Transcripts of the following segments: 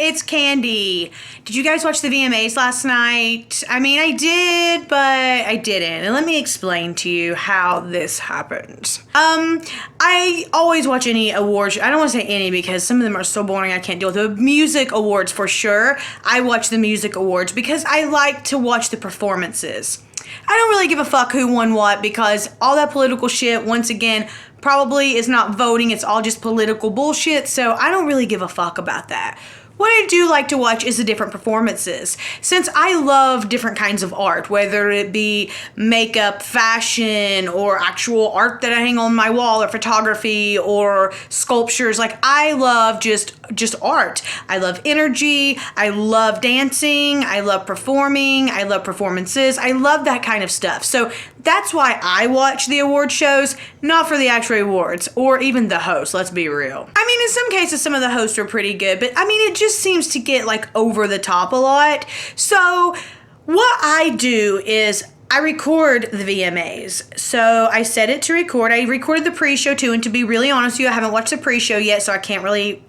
it's Kandi. Did you guys watch the VMAs last night? I mean, I did, but I didn't. And let me explain to you how this happened. I always watch any awards. I don't want to say any because some of them are so boring I can't deal with it. Music awards for sure. I watch the music awards because I like to watch the performances. I don't really give a fuck who won what because all that political shit, once again, probably is not voting. It's all just political bullshit. So I don't really give a fuck about that. What I do like to watch is the different performances. Since I love different kinds of art, whether it be makeup, fashion, or actual art that I hang on my wall, or photography, or sculptures, like I love just art. I love energy. I love dancing. I love performing. I love performances. I love that kind of stuff. So that's why I watch the award shows, not for the actual awards, or even the host, let's be real. I mean, in some cases, some of the hosts are pretty good, but I mean, it just seems to get like over the top a lot. So what I do is I record the VMAs. So I set it to record. I recorded the pre-show too, and to be really honest with you, I haven't watched the pre-show yet, so I can't really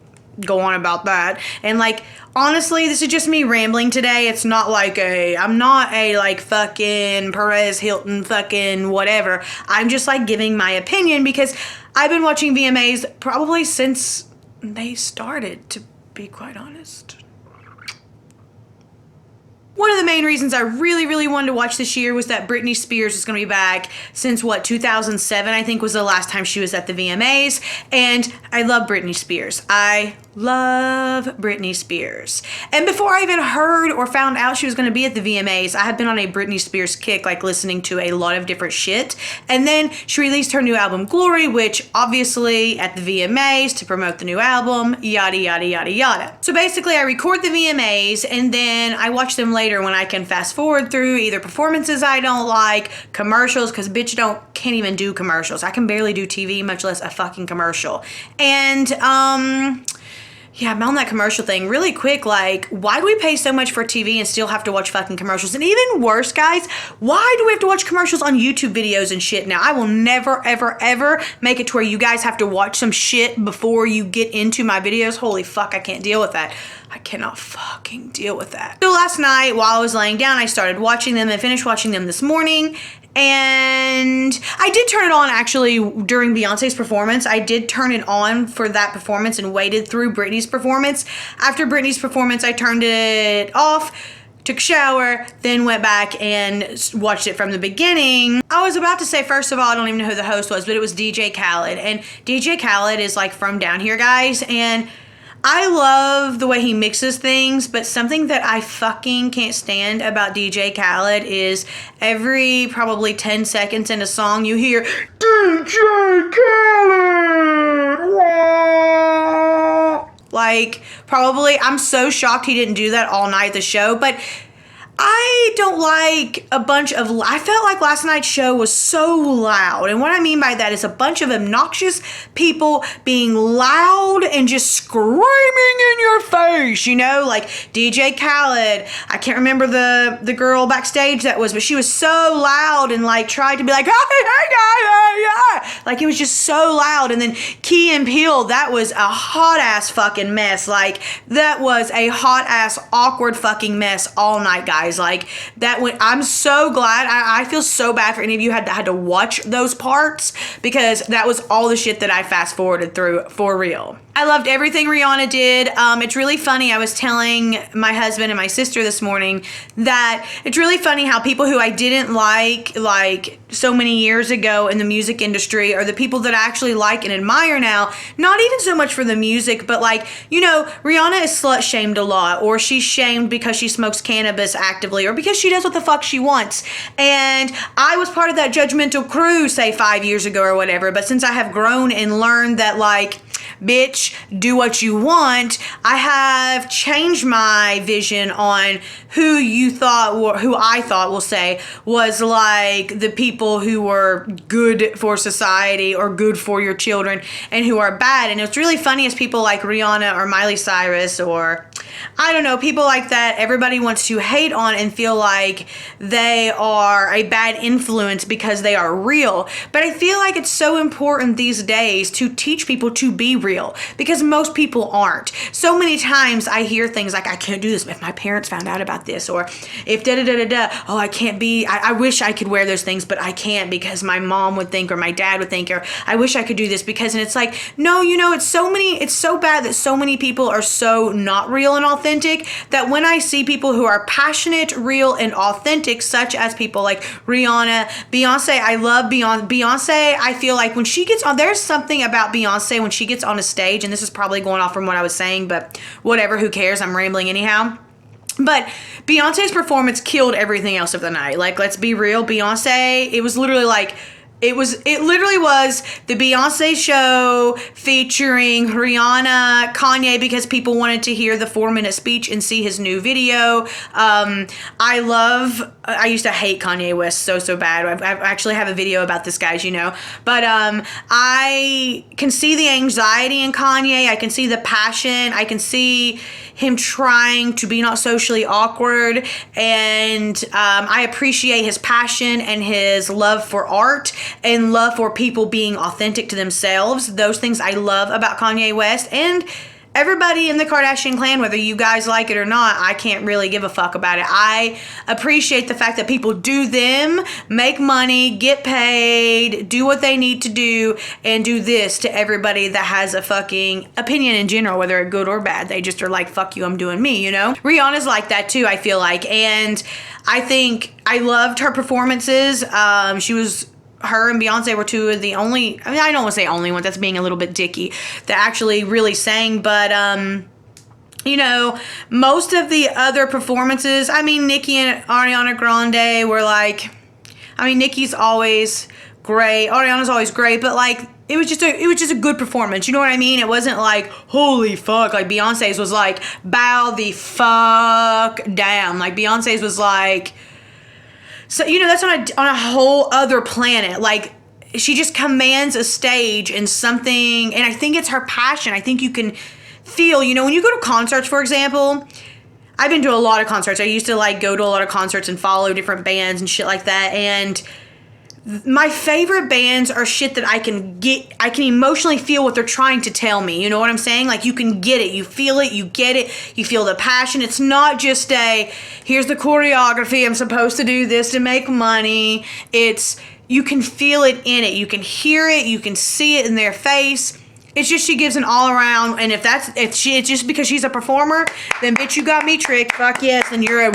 go on about that. And like, honestly, this is just me rambling today. It's not like I'm not a like fucking Perez Hilton fucking whatever. I'm just like giving my opinion because I've been watching VMAs probably since they started, to be quite honest. One of the main reasons I really wanted to watch this year was that Britney Spears is going to be back since, 2007, I think was the last time she was at the VMAs. And I love Britney Spears. I love Britney Spears. And before I even heard or found out she was going to be at the VMAs, I had been on a Britney Spears kick, like listening to a lot of different shit. And then she released her new album, Glory, which obviously at the VMAs to promote the new album, yada, yada, yada, yada. So basically I record the VMAs and then I watch them later when I can fast forward through either performances I don't like, commercials, because bitch can't even do commercials. I can barely do TV, much less a fucking commercial. And yeah, I'm on that commercial thing really quick. Like, why do we pay so much for TV and still have to watch fucking commercials? And even worse, guys, why do we have to watch commercials on YouTube videos and shit now? I will never, ever, ever make it to where you guys have to watch some shit before you get into my videos. Holy fuck, I can't deal with that. I cannot fucking deal with that. So last night, while I was laying down, I started watching them and finished watching them this morning. And I did turn it on actually during Beyonce's performance. I did turn it on for that performance and waited through Britney's performance. After Britney's performance, I turned it off, took a shower, then went back and watched it from the beginning. I was about to say, first of all, I don't even know who the host was, but it was DJ Khaled. And DJ Khaled is like from down here, guys. And I love the way he mixes things, but something that I fucking can't stand about DJ Khaled is every probably 10 seconds in a song you hear, DJ Khaled! Like, probably, I'm so shocked he didn't do that all night at the show, but I don't like I felt like last night's show was so loud. And what I mean by that is a bunch of obnoxious people being loud and just screaming in your face, you know, like DJ Khaled. I can't remember the girl backstage that was, but she was so loud and like tried to be like, hey guys, like it was just so loud. And then Key and Peele, that was a hot ass fucking mess. Like that was a hot ass awkward fucking mess all night, guys. Like that I'm so glad. I feel so bad for any of you had to watch those parts because that was all the shit that I fast forwarded through for real. I loved everything Rihanna did. It's really funny. I was telling my husband and my sister this morning that it's really funny how people who I didn't like so many years ago in the music industry are the people that I actually like and admire now. Not even so much for the music, but like, you know, Rihanna is slut shamed a lot, or she's shamed because she smokes cannabis actively, or because she does what the fuck she wants. And I was part of that judgmental crew, say 5 years ago or whatever. But since I have grown and learned that like, bitch, do what you want, I have changed my vision on who I thought will say was like the people who were good for society or good for your children and who are bad. And it's really funny as people like Rihanna or Miley Cyrus or I don't know, people like that, everybody wants to hate on and feel like they are a bad influence because they are real. But I feel like it's so important these days to teach people to be real, because most people aren't. So many times I hear things like, I can't do this if my parents found out about this, or if oh, I can't be, I wish I could wear those things, but I can't because my mom would think, or my dad would think, or I wish I could do this because, and it's like, no, it's so bad that so many people are so not real and authentic, that when I see people who are passionate, real, and authentic, such as people like Rihanna, Beyonce, I love Beyonce. I feel like when she gets on, there's something about Beyonce when she gets on a stage, and this is probably going off from what I was saying, but whatever, who cares? I'm rambling anyhow. But Beyonce's performance killed everything else of the night. Like, let's be real, Beyonce, it was literally like, it literally was the Beyonce show featuring Rihanna, Kanye, because people wanted to hear the 4-minute speech and see his new video. I used to hate Kanye West so bad. I actually have a video about this, guys, But I can see the anxiety in Kanye. I can see the passion. I can see him trying to be not socially awkward, and I appreciate his passion and his love for art and love for people being authentic to themselves. Those things I love about Kanye West, and everybody in the Kardashian clan, whether you guys like it or not, I can't really give a fuck about it. I appreciate the fact that people do them, make money, get paid, do what they need to do, and do this to everybody that has a fucking opinion in general, whether it's good or bad. They just are like, fuck you, I'm doing me, Rihanna's like that too, I feel like. And I think I loved her performances. Her and Beyonce were two of the only, I don't want to say only ones, that's being a little bit dicky, that actually really sang, but, most of the other performances, Nicki and Ariana Grande were like, Nicki's always great, Ariana's always great, but like, it was just a good performance, you know what I mean? It wasn't like, holy fuck, like Beyonce's was like, bow the fuck down, like Beyonce's was like, so, that's on a whole other planet. Like, she just commands a stage and something, and I think it's her passion. I think you can feel, when you go to concerts, for example, I've been to a lot of concerts. I used to, like, go to a lot of concerts and follow different bands and shit like that, and my favorite bands are shit that I can emotionally feel what they're trying to tell me. You know what I'm saying? Like, you can get it. You feel it. You get it. You feel the passion. It's not just here's the choreography. I'm supposed to do this to make money. You can feel it in it. You can hear it. You can see it in their face. It's just she gives an all around, and if it's just because she's a performer, then bitch, you got me tricked. Fuck yes, and you're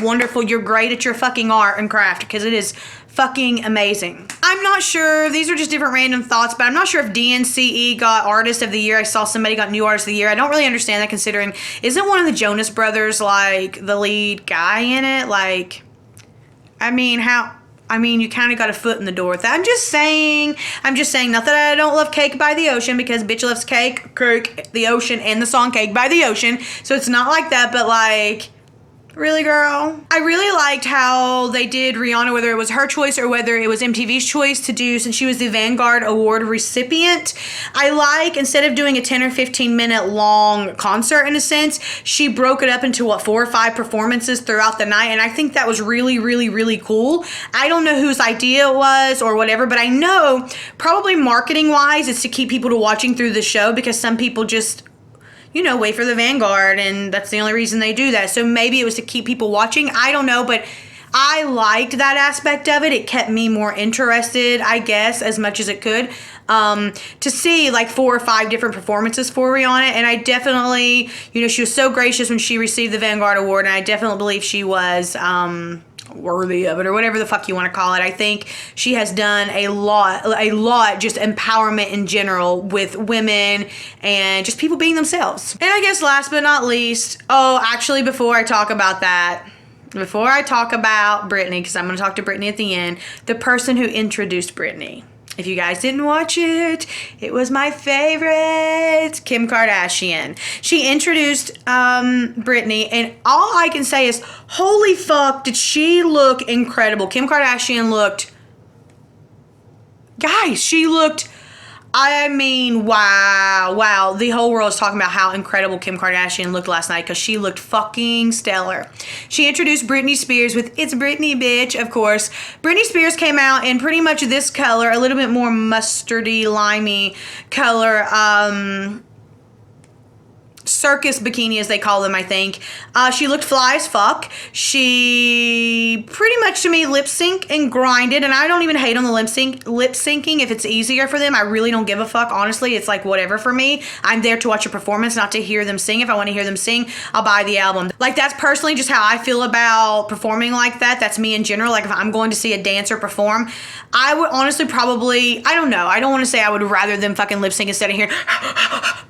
great at your fucking art and craft, because it is fucking amazing. I'm not sure, these are just different random thoughts, but I'm not sure if DNCE got Artist of the Year. I saw somebody got New Artist of the Year. I don't really understand that, considering, isn't one of the Jonas Brothers like the lead guy in it? Like, you kind of got a foot in the door with that. I'm just saying, not that I don't love Cake by the Ocean, because bitch loves Cake, the Ocean, and the song Cake by the Ocean. So it's not like that, but like, really, girl? I really liked how they did Rihanna, whether it was her choice or whether it was MTV's choice to do, since she was the Vanguard Award recipient. I like, instead of doing a 10 or 15 minute long concert, in a sense, she broke it up into 4 or 5 performances throughout the night, and I think that was really, really, really cool. I don't know whose idea it was or whatever, but I know probably marketing wise it's to keep people to watching through the show, because some people just wait for the Vanguard, and that's the only reason they do that. So maybe it was to keep people watching. I don't know, but I liked that aspect of it. It kept me more interested, I guess, as much as it could, to see like 4 or 5 different performances for Rihanna. And I definitely, she was so gracious when she received the Vanguard Award, and I definitely believe she was, worthy of it, or whatever the fuck you want to call it. I think she has done a lot just empowerment in general with women and just people being themselves. And I guess last but not least, before I talk about Britney, because I'm going to talk to Britney at the end, the person who introduced Britney. If you guys didn't watch it, it was my favorite, Kim Kardashian. She introduced Britney, and all I can say is, holy fuck, did she look incredible. Kim Kardashian looked, guys, she looked I mean, wow. The whole world is talking about how incredible Kim Kardashian looked last night because she looked fucking stellar. She introduced Britney Spears with "It's Britney, bitch," of course. Britney Spears came out in pretty much this color, a little bit more mustardy, limey color, circus bikini as they call them, I think. She looked fly as fuck. She pretty much to me lip sync and grinded, and I don't even hate on the lip syncing if it's easier for them. I really don't give a fuck, honestly. It's like whatever for me. I'm there to watch a performance, not to hear them sing. If I want to hear them sing, I'll buy the album. Like, that's personally just how I feel about performing like that. That's me in general. Like, if I'm going to see a dancer perform, I would honestly probably, I don't know. I don't want to say I would rather them fucking lip sync instead of hearing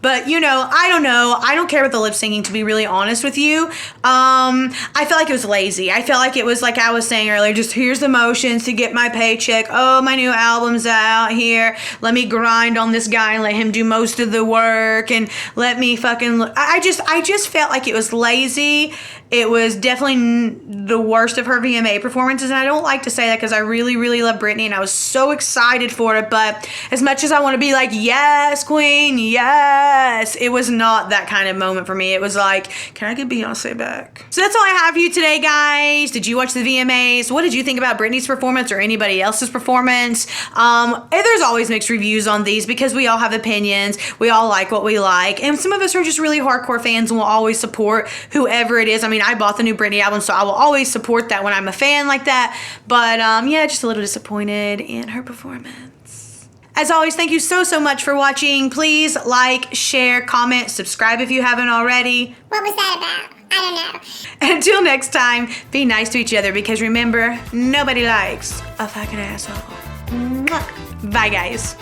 but you know, I don't know. I don't care about the lip syncing, to be really honest with you. I felt like it was lazy. I felt like it was like I was saying earlier, just here's the motions to get my paycheck. Oh, my new album's out here. Let me grind on this guy and let him do most of the work and let me fucking look. I just felt like it was lazy. It was definitely the worst of her VMA performances, and I don't like to say that because I really, really love Britney, and I was so excited for it, but as much as I want to be like, yes, queen, yes, it was not that kind of moment for me. It was like, can I get Beyonce back? So that's all I have for you today, guys. Did you watch the VMAs? What did you think about Britney's performance or anybody else's performance? There's always mixed reviews on these because we all have opinions. We all like what we like, and some of us are just really hardcore fans and will always support whoever it is. I mean, I bought the new Britney album, so I will always support that when I'm a fan like that. But yeah, just a little disappointed in her performance. As always, thank you so much for watching. Please like, share, comment, subscribe if you haven't already. What was that about? I don't know. Until next time, be nice to each other because remember, nobody likes a fucking asshole. Mwah. Bye, guys.